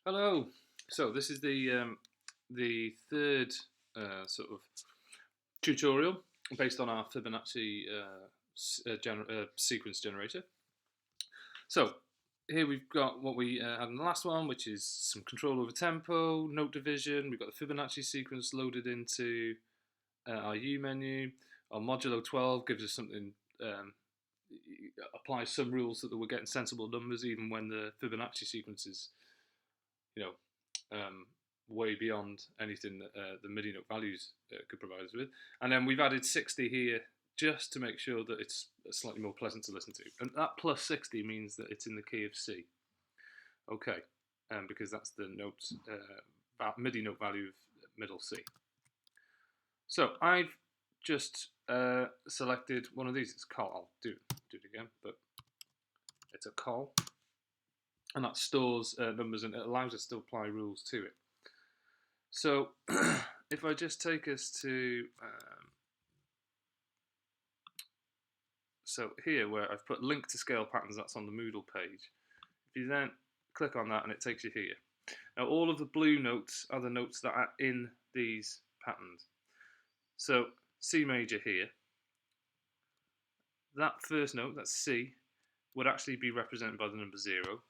Hello. So this is the third sort of tutorial based on our Fibonacci sequence generator. So here we've got what we had in the last one, which is some control over tempo, note division. We've got the Fibonacci sequence loaded into our U menu. Our modulo 12 gives us something. Applies some rules so that we're getting sensible numbers even when the Fibonacci sequence is, you know, way beyond anything that the MIDI note values could provide us with. And then we've added 60 here just to make sure that it's slightly more pleasant to listen to. And that plus 60 means that it's in the key of C. Okay, because that's the note MIDI note value of middle C. So I've just selected one of these. It's call. I'll do it again, but it's a call, and that stores numbers and it allows us to apply rules to it. So if I just take us to so here where I've put link to scale patterns, that's on the Moodle page. If you then click on that and it takes you here. Now all of the blue notes are the notes that are in these patterns. So C major here, that first note, that's C, would actually be represented by the number 0.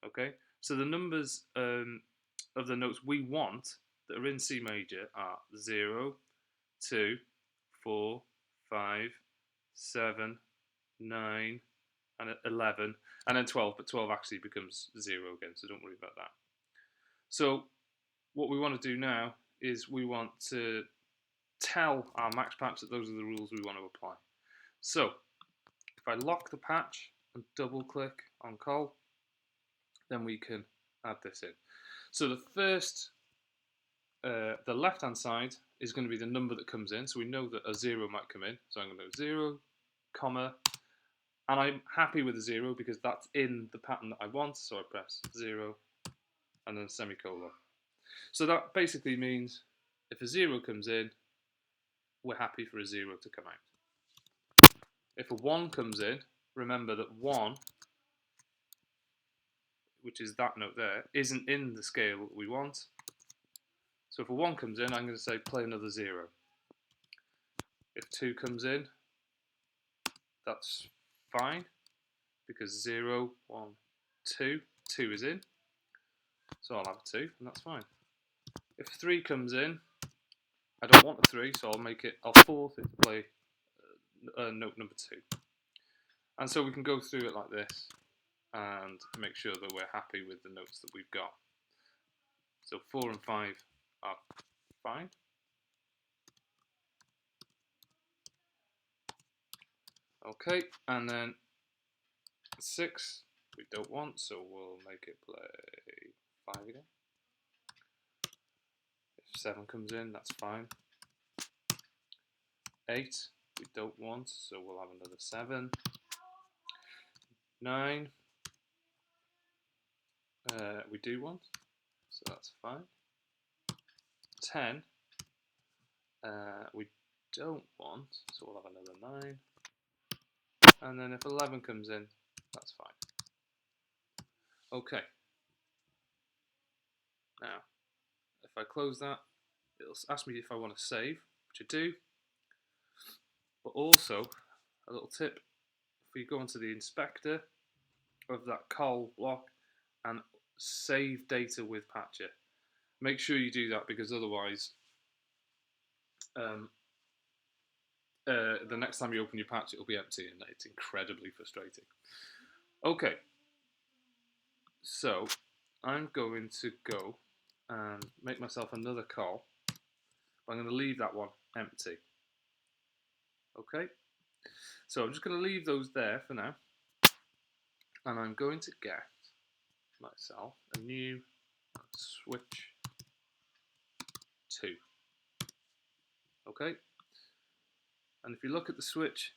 Okay, so the numbers of the notes we want that are in C major are 0, 2, 4, 5, 7, 9, and 11, and then 12, but 12 actually becomes 0 again, so don't worry about that. So what we want to do now is we want to tell our max patch that those are the rules we want to apply. So if I lock the patch and double click on call, then we can add this in. So the first, the left hand side is going to be the number that comes in, so we know that a 0 might come in. So I'm going to go 0, comma, and I'm happy with the 0 because that's in the pattern that I want, so I press 0 and then semicolon. So that basically means if a 0 comes in, we're happy for a 0 to come out. If a 1 comes in, remember that 1, which is that note there, isn't in the scale that we want. So if a 1 comes in, I'm going to say play another 0. If 2 comes in, that's fine, because 0, 1, 2, 2 is in, so I'll have a 2, and that's fine. If 3 comes in, I don't want a 3, so I'll force it to play note number 2. And so we can go through it like this and make sure that we're happy with the notes that we've got. So 4 and 5 are fine. Okay, and then 6 we don't want, so we'll make it play 5 again. If 7 comes in, that's fine. 8 we don't want, so we'll have another 7. 9 we do want, so that's fine. 10 we don't want, so we'll have another 9. And then if 11 comes in, that's fine. Okay. Now, if I close that, it'll ask me if I want to save, which I do. But also, a little tip, if we go into the inspector of that call block and save data with Patcher, make sure you do that because otherwise the next time you open your patch it'll be empty and it's incredibly frustrating. Okay, so I'm going to go and make myself another call, but I'm going to leave that one empty. Okay, so I'm just going to leave those there for now, and I'm going to get myself a new switch 2. Okay, and if you look at the switch,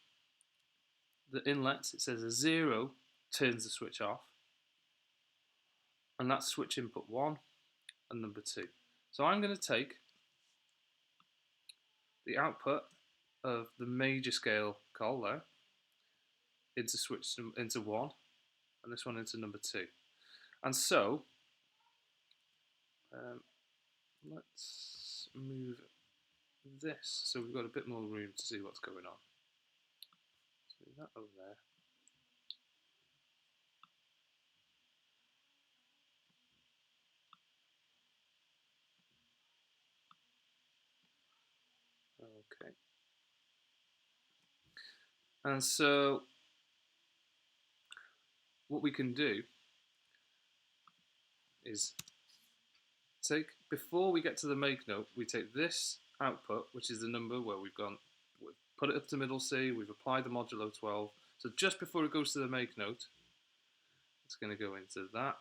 the inlets, it says a 0 turns the switch off, and that's switch input 1 and number 2. So I'm going to take the output of the major scale call there into switch into 1, and this one into number 2. And so Let's move this so we've got a bit more room to see what's going on. Let's move that over there. Okay. And so what we can do is before we get to the make note, we take this output, which is the number where we've put it up to middle C, we've applied the modulo 12. So just before it goes to the make note, it's going to go into that,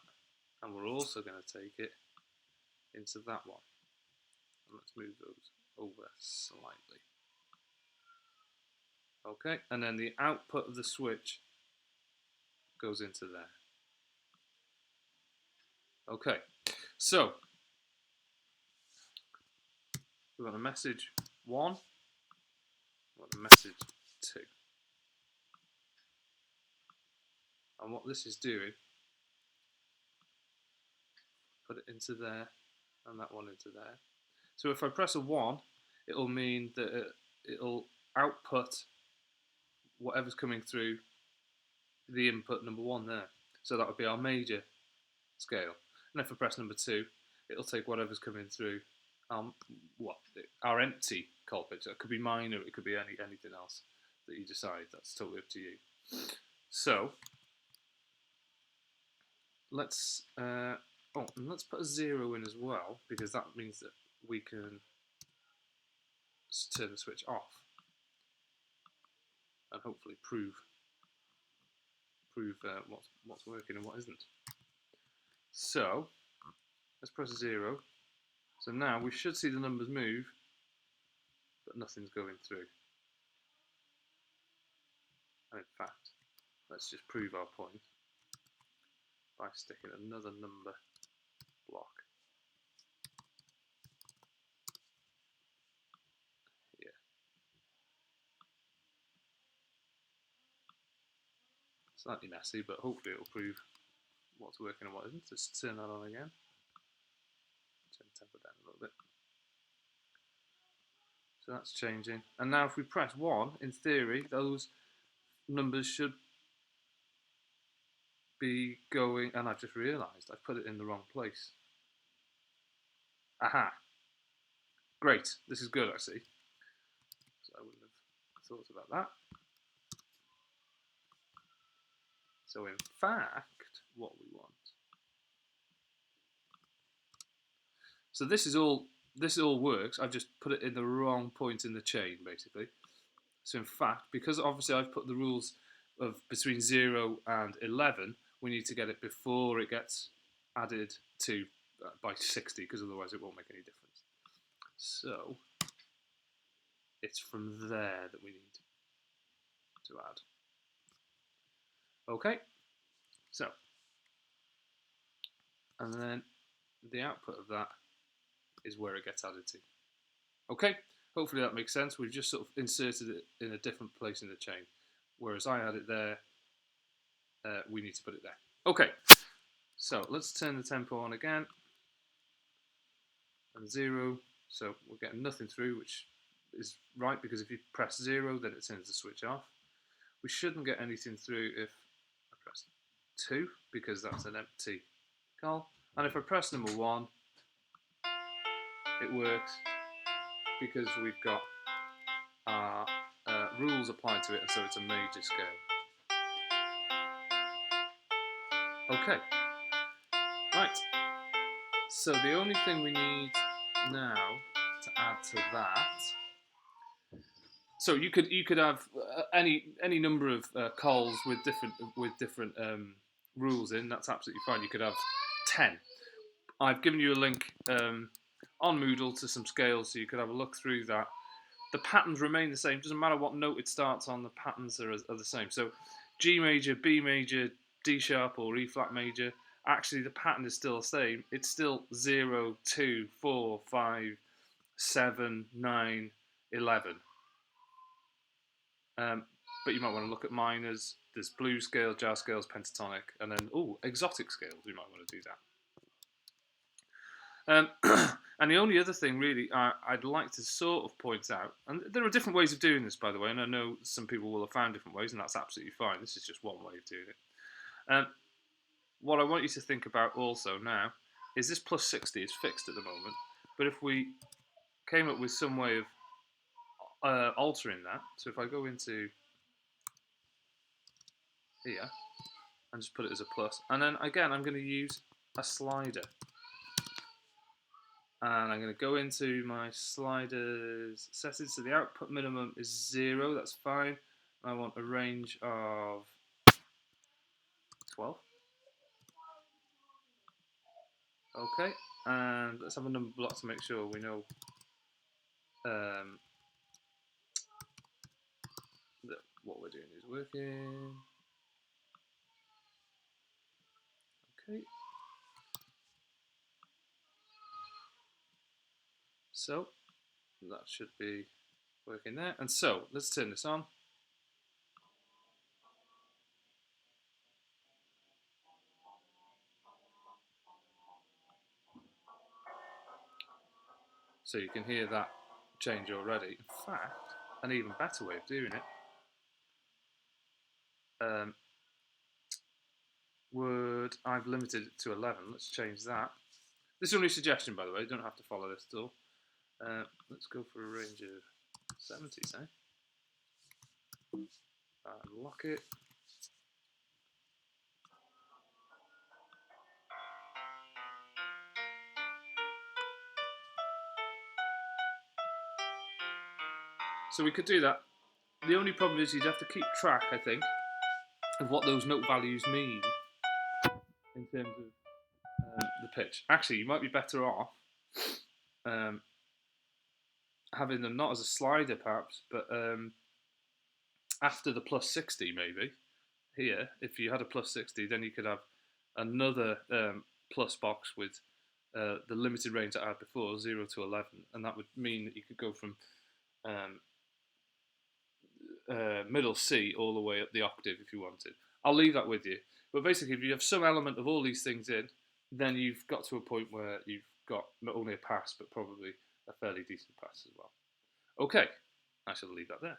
and we're also going to take it into that one. And let's move those over slightly. Okay, and then the output of the switch goes into there. Okay, so we want a message 1, we want a message 2. And what this is doing, put it into there, and that one into there. So if I press a 1, it'll mean that it'll output whatever's coming through the input number 1 there. So that would be our major scale. And if I press number 2, it'll take whatever's coming through our empty colpitch. It could be minor, it could be anything else that you decide. That's totally up to you. So let's let's put a 0 in as well, because that means that we can turn the switch off and hopefully prove what's working and what isn't. So let's press 0. So now we should see the numbers move, but nothing's going through. And in fact, let's just prove our point by sticking another number block here. Slightly messy, but hopefully it'll prove what's working and what isn't. Just turn that on again. Turn the tempo down a little bit. So that's changing. And now if we press 1, in theory, those numbers should be going, and I've just realised I've put it in the wrong place. Aha. Great, this is good actually. So I wouldn't have thought about that. So in fact, what we want. So this all works. I've just put it in the wrong point in the chain, basically. So in fact, because obviously I've put the rules of between 0 and 11, we need to get it before it gets added to by 60, because otherwise it won't make any difference. So it's from there that we need to add. Okay, so, and then the output of that is where it gets added to. Okay, hopefully that makes sense. We've just sort of inserted it in a different place in the chain. Whereas I had it there, we need to put it there. Okay, so let's turn the tempo on again. And 0, so we're getting nothing through, which is right, because if you press 0, then it turns the switch off. We shouldn't get anything through if I press 2, because that's an empty call. And if I press number 1, it works because we've got our rules applied to it, and so it's a major scale. Okay, right. So the only thing we need now to add to that. So you could have any number of calls with different rules in. That's absolutely fine. You could have 10. I've given you a link on Moodle to some scales, so you could have a look through that. The patterns remain the same. Doesn't matter what note it starts on. The patterns are the same. So G major, B major, D sharp, or E flat major. Actually, the pattern is still the same. It's still 0, 2, 4, 5, 7, 9, 11. But you might want to look at minors. There's blues scales, jazz scales, pentatonic, and then exotic scales. You might want to do that. And the only other thing really I'd like to sort of point out, and there are different ways of doing this, by the way, and I know some people will have found different ways, and that's absolutely fine. This is just one way of doing it. What I want you to think about also now is this plus 60 is fixed at the moment, but if we came up with some way of altering that, so if I go into here and just put it as a plus, and then again I'm going to use a slider. And I'm going to go into my sliders settings. So the output minimum is 0, that's fine. I want a range of 12. Okay, and let's have a number block to make sure we know that what we're doing is working. Okay. So that should be working there. And so let's turn this on. So you can hear that change already. In fact, an even better way of doing it I've limited it to 11. Let's change that. This is only a suggestion, by the way. You don't have to follow this at all. Let's go for a range of 70, say. And lock it. So we could do that. The only problem is you'd have to keep track, I think, of what those note values mean in terms of the pitch. Actually, you might be better off having them not as a slider, perhaps, but after the plus 60, maybe. Here, if you had a plus 60, then you could have another plus box with the limited range that I had before, 0 to 11, and that would mean that you could go from middle C all the way up the octave if you wanted. I'll leave that with you. But basically, if you have some element of all these things in, then you've got to a point where you've got not only a pass, but probably a fairly decent pass as well. Okay, I shall leave that there.